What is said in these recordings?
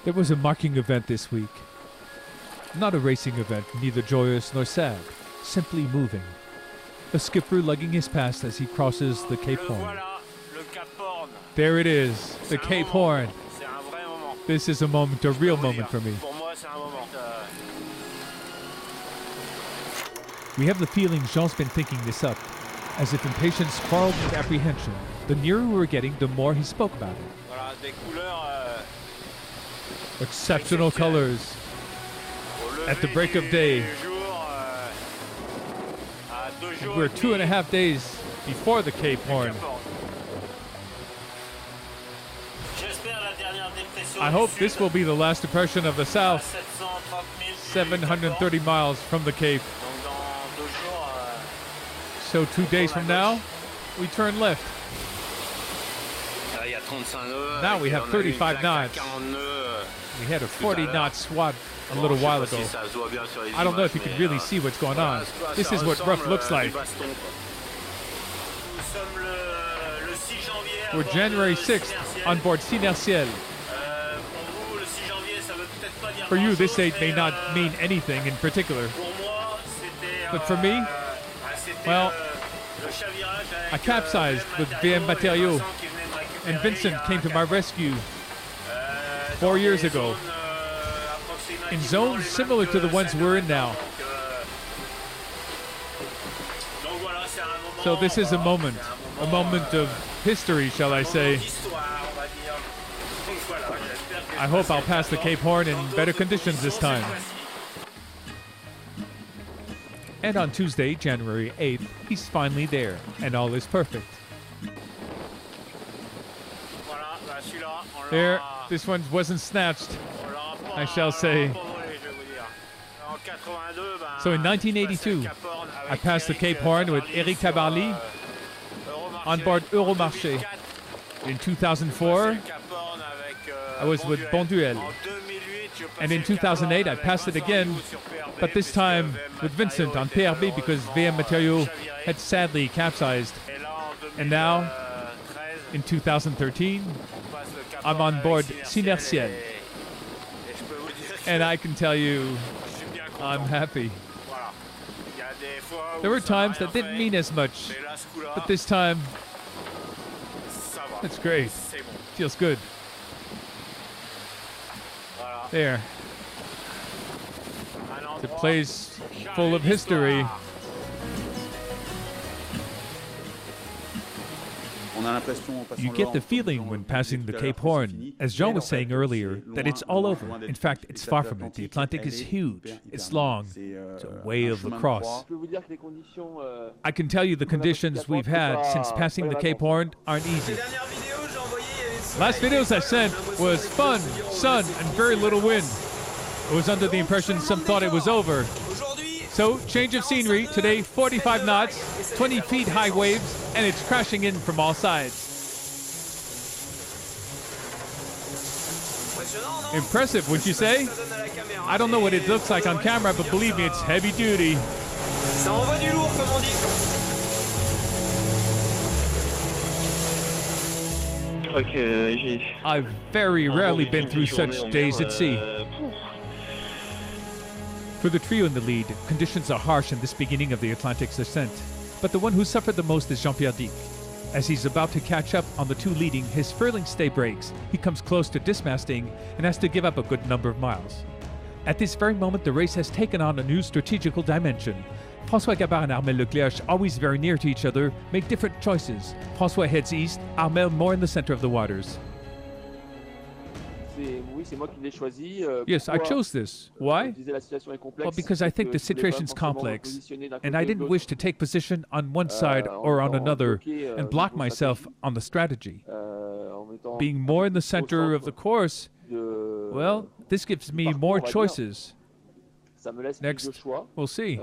There was a marking event this week. Not a racing event, neither joyous nor sad, simply moving. A skipper lugging his past as he crosses the Cape Horn. There it is, the Cape Horn. This is a moment, a real moment for me. We have the feeling Jean's been thinking this up, as if impatience quarreled with apprehension. The nearer we were getting, the more he spoke about it. Exceptional colors. At the break of day. We're 2.5 days before the Cape Horn. I hope this will be the last depression of the south. 730 miles from the Cape. So 2 days from now, we turn left. Now we have 35 knots. We had a 40 knot swat a little while ago. I don't know if you can really see what's going on. This is what rough looks like. We're January 6th on board Ciel. For you, this date may not mean anything in particular. But for me, well, I capsized with VM Matériaux, and Vincent came to my rescue 4 years ago in zones similar to the ones we're in now. So this is a moment of history, shall I say. I hope I'll pass the Cape Horn in better conditions this time. And on Tuesday, January 8th, he's finally there, and all is perfect. There, this one wasn't snatched, I shall say. So in 1982, I passed the Cape Horn with Eric Tabarly on board Euromarché. In 2004, I was with Bonduel. And in 2008, I passed it again, but this time with Vincent on PRB because VM Matériaux had sadly capsized. And now, in 2013, I'm on board Ciel. And I can tell you, I'm happy. There were times that didn't mean as much, but this time, it's great. Feels good. There. It's a place full of history. You get the feeling when passing the Cape Horn, as Jean was saying earlier, that it's all over. In fact, it's far from it. The Atlantic is huge. It's long. It's a wave across. I can tell you the conditions we've had since passing the Cape Horn aren't easy. Last videos I sent was fun, sun, and very little wind. I was under the impression some thought it was over. So, change of scenery. Today, 45 knots, 20 feet high waves, and it's crashing in from all sides. Impressive, wouldn't you say? I don't know what it looks like on camera, but believe me, it's heavy duty. I've very rarely been through such days at sea. For the trio in the lead, conditions are harsh in this beginning of the Atlantic's ascent. But the one who suffered the most is Jean-Pierre Dick. As he's about to catch up on the two leading, his furling stay breaks. He comes close to dismasting and has to give up a good number of miles. At this very moment, the race has taken on a new strategical dimension. François Gabard and Armel Lecléac'h, always very near to each other, make different choices. François heads east, Armel more in the center of the waters. Yes, I chose this. Why? Well, because I think the situation's complex, and I didn't wish to take position on one side or on another and block myself on the strategy. Being more in the center of the course, well, this gives me more choices. Next, we'll see.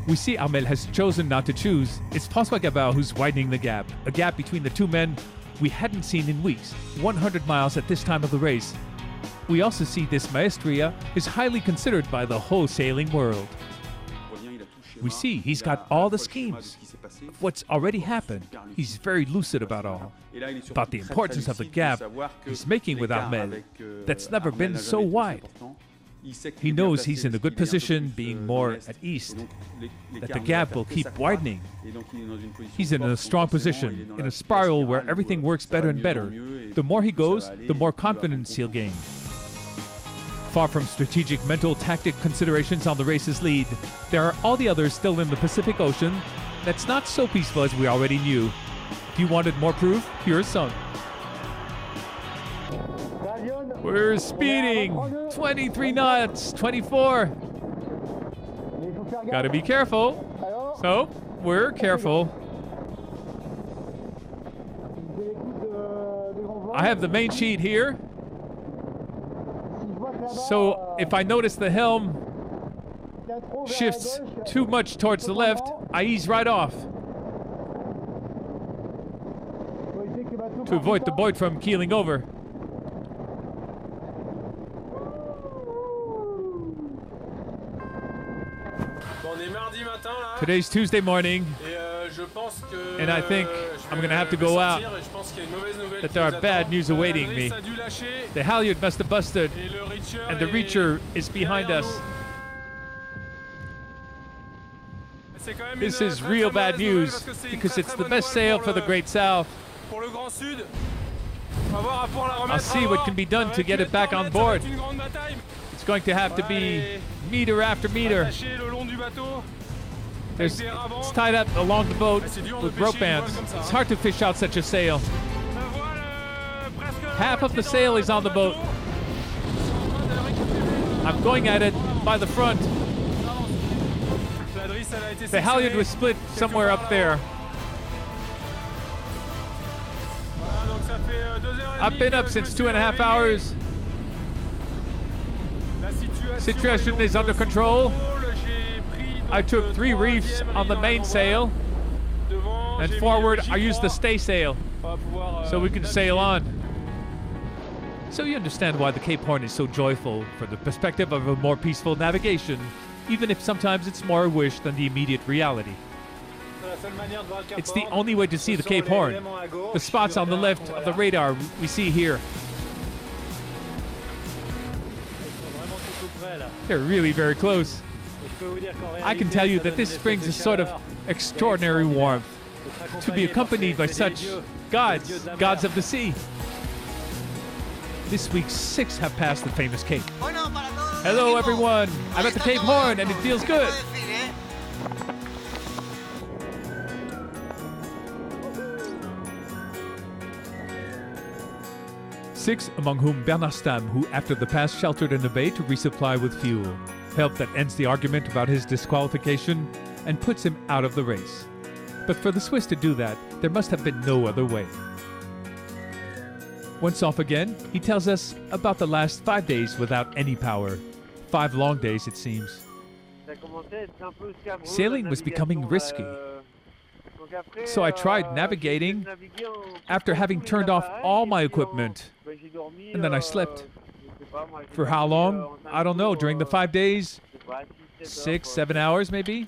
We see Armel has chosen not to choose. It's François Gabard who's widening the gap, a gap between the two men we hadn't seen in weeks, 100 miles at this time of the race. We also see this maestria is highly considered by the whole sailing world. We see he's got all the schemes of what's already happened. He's very lucid about all. About the importance of the gap he's making with Ahmed that's never been so wide. He knows he's in a good position, being more at east, that the gap will keep widening. He's in a strong position, in a spiral where everything works better and better. The more he goes, the more confidence he'll gain. Far from strategic mental tactic considerations on the race's lead, there are all the others still in the Pacific Ocean that's not so peaceful as we already knew. If you wanted more proof, here's some. We're speeding! 23 knots, 24. Gotta be careful. So, we're careful. I have the main sheet here. So, if I notice the helm shifts too much towards the left, I ease right off to avoid the boat from keeling over. Today's Tuesday morning, and I think I'm going to have to go out, that there are bad news awaiting me. The halyard must have busted, and the reacher is behind us. This is real bad news, because it's the best sail for the Great South. I'll see what can be done to get it back on board. It's going to have to be meter after meter. It's tied up along the boat with rope bands. It's hard to fish out such a sail. Half of the sail is on the boat. I'm going at it by the front. The halyard was split somewhere up there. I've been up since 2.5 hours. Situation is under control. I took 3 reefs on the mainsail, and forward I used the staysail, so we can sail on. So you understand why the Cape Horn is so joyful, from the perspective of a more peaceful navigation, even if sometimes it's more a wish than the immediate reality. It's the only way to see the Cape Horn. The spots on the left of the radar we see here. They're really very close. I can tell you that this brings a sort of extraordinary warmth to be accompanied by such gods of the sea. This week, 6 have passed the famous Cape. Hello everyone, I'm at the Cape Horn and it feels good. Six, among whom Bernard Stam, who after the pass sheltered in a bay to resupply with fuel. Help that ends the argument about his disqualification and puts him out of the race. But for the Swiss to do that, there must have been no other way. Once off again, he tells us about the last 5 days without any power. 5 long days, it seems. Sailing was becoming risky. So I tried navigating after having turned off all my equipment. And then I slept. For how long? I don't know. During the 5 days? 6, 7 hours maybe?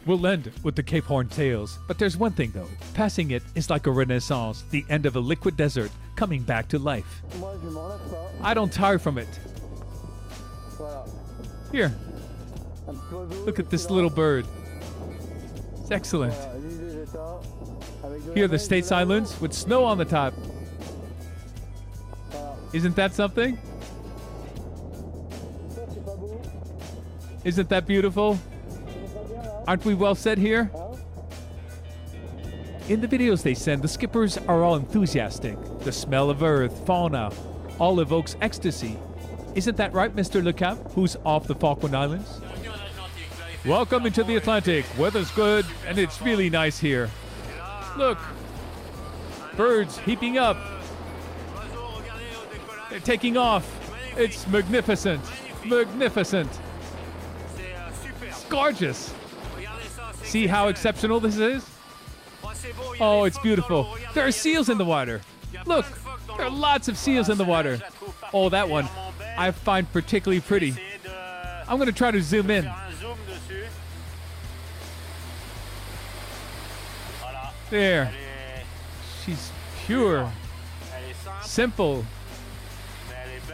We'll end with the Cape Horn tales. But there's one thing though. Passing it is like a renaissance, the end of a liquid desert coming back to life. I don't tire from it. Here. Look at this little bird. It's excellent. Here are the States Islands with snow on the top. Isn't that something? Isn't that beautiful? Aren't we well set here? In the videos they send, the skippers are all enthusiastic. The smell of earth, fauna, all evokes ecstasy. Isn't that right, Mr. Le Cap, who's off the Falkland Islands? Welcome into the Atlantic. Weather's good, and it's really nice here. Look, birds heaping up. They're taking off. It's magnificent. Magnificent. It's gorgeous. See how exceptional this is? Oh, it's beautiful. There are seals in the water. Look, there are lots of seals in the water. Oh, that one I find particularly pretty. I'm going to try to zoom in. There. She's pure, simple,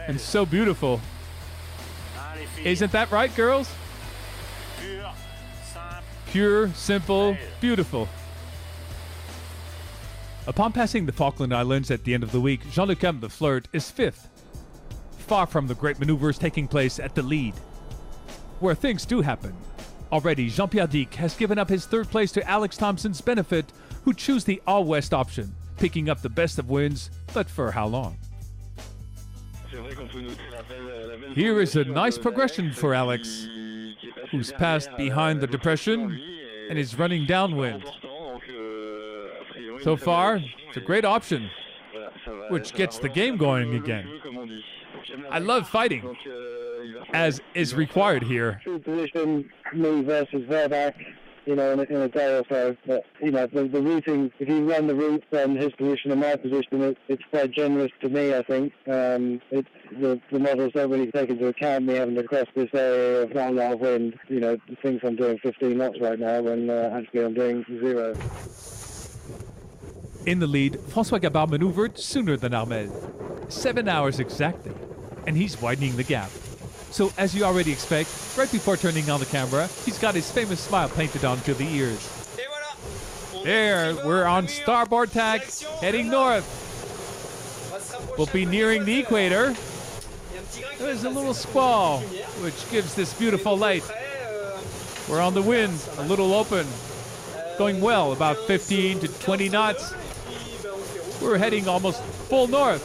and so beautiful. Isn't that right, girls? Pure, simple, beautiful. Upon passing the Falkland Islands at the end of the week, Jean-Luc the Flirt is fifth, far from the great maneuvers taking place at the lead, where things do happen. Already, Jean-Pierre Dick has given up his third place to Alex Thompson's benefit, who choose the all-west option, picking up the best of wins, but for how long? Here is a nice progression for Alex, who's passed behind the depression and is running downwind. So far, it's a great option, which gets the game going again. I love fighting, as is required here. True position, me versus Verback, in a day or so. But, the routing, if you run the route, then his position and my position, it's quite generous to me, I think. The models don't really take into account me having to cross this area of not a lot of wind. The things I'm doing 15 knots right now when actually I'm doing 0. In the lead, François Gabard maneuvered sooner than Armel. 7 hours exactly, and he's widening the gap. So as you already expect, right before turning on the camera, he's got his famous smile painted onto the ears. There, we're on starboard tack, heading north. We'll be nearing the equator. There's a little squall, which gives this beautiful light. We're on the wind, a little open, going well, about 15 to 20 knots. We're heading almost full north.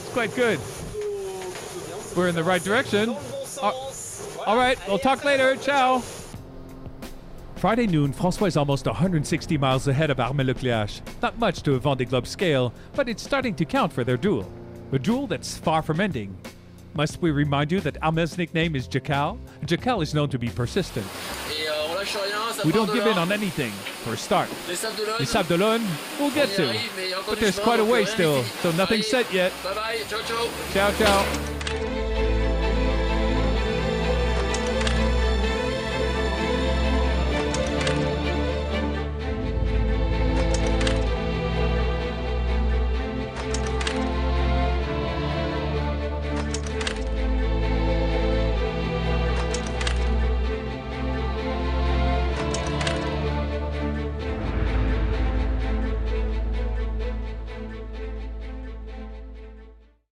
It's quite good. We're in the right direction. All right, we'll talk later. Ciao. Friday noon, François is almost 160 miles ahead of Armel Le Cléac'h. Not much to a Vendée Globe scale, but it's starting to count for their duel. A duel that's far from ending. Must we remind you that Armel's nickname is Jacal? Jacal is known to be persistent. We don't give in on anything, for a start. Les Sables d'Olonne, we'll get to. But there's quite a way still, so nothing's set yet. Ciao, ciao.